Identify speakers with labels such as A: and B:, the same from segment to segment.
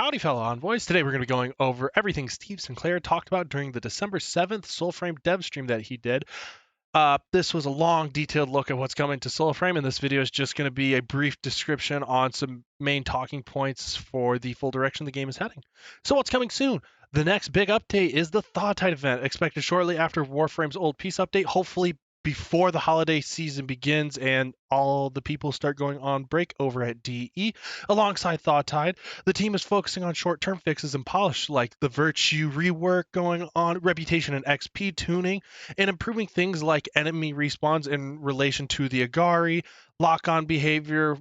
A: Howdy, fellow envoys. Today we're going to be going over everything Steve Sinclair talked about during the December 7th Soulframe dev stream that he did. This was a long, detailed look at what's coming to Soulframe, and this video is just going to be a brief description on some main talking points for the full direction the game is heading. So what's coming soon? The next big update is the thawtide event, expected shortly after Warframe's old peace update, hopefully before the holiday season begins and all the people start going on break over at DE. Alongside thawtide, the team is focusing on short-term fixes and polish like the virtue rework going on, reputation and XP tuning, and improving things like enemy respawns in relation to the Agari, lock-on behavior,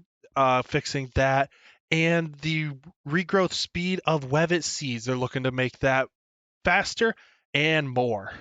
A: fixing that, and the regrowth speed of Webbit seeds. They're looking to make that faster and more.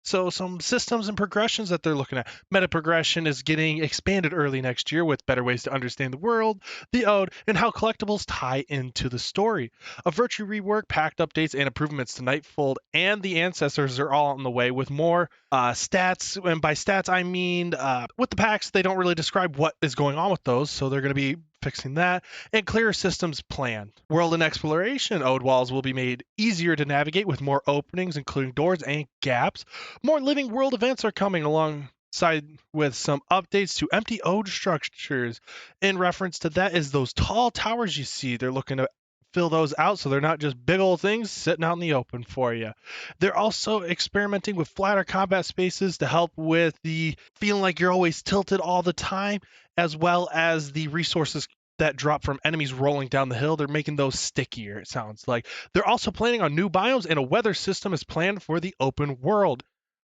A: So some systems and progressions that they're looking at. Meta progression is getting expanded early next year with better ways to understand the world, the ode, and how collectibles tie into the story. A virtue rework, pact updates, and improvements to Nightfold and the Ancestors are all on the way with more stats. And by stats, I mean with the pacts, they don't really describe what is going on with those, so they're going to be fixing that, and clearer systems planned. World and exploration ode walls will be made easier to navigate with more openings, including doors and gaps. More living world events are coming alongside with some updates to empty ode structures. In reference to that is those tall towers you see. They're looking to fill those out so they're not just big old things sitting out in the open for you. They're also experimenting with flatter combat spaces to help with the feeling like you're always tilted all the time, as well as the resources that drop from enemies rolling down the hill. They're making those stickier, it sounds like. They're also planning on new biomes, and a weather system is planned for the open world.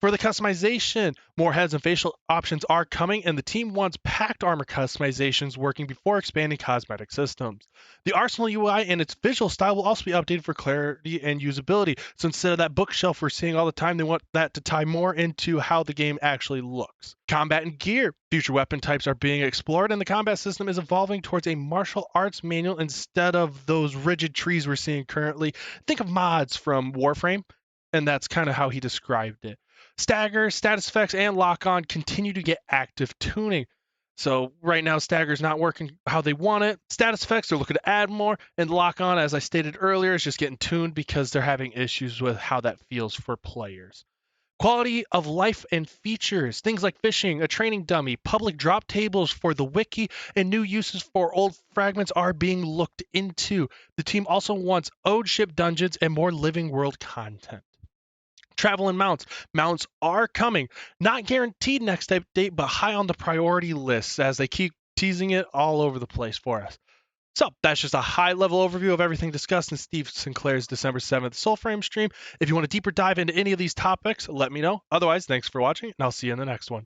A: For the customization, more heads and facial options are coming, and the team wants packed armor customizations working before expanding cosmetic systems. The Arsenal UI and its visual style will also be updated for clarity and usability. So instead of that bookshelf we're seeing all the time, they want that to tie more into how the game actually looks. Combat and gear. Future weapon types are being explored, and the combat system is evolving towards a martial arts manual instead of those rigid trees we're seeing currently. Think of mods from Warframe, and that's kind of how he described it. Stagger, status effects, and lock-on continue to get active tuning. So right now, Stagger's not working how they want it. Status effects, they're looking to add more, and lock-on, as I stated earlier, is just getting tuned because they're having issues with how that feels for players. Quality of life and features, things like fishing, a training dummy, public drop tables for the wiki, and new uses for old fragments are being looked into. The team also wants ode ship dungeons and more living world content. Travel and mounts. Mounts are coming. Not guaranteed next update, but high on the priority list as they keep teasing it all over the place for us. So that's just a high-level overview of everything discussed in Steve Sinclair's December 7th Soulframe stream. If you want a deeper dive into any of these topics, let me know. Otherwise, thanks for watching, and I'll see you in the next one.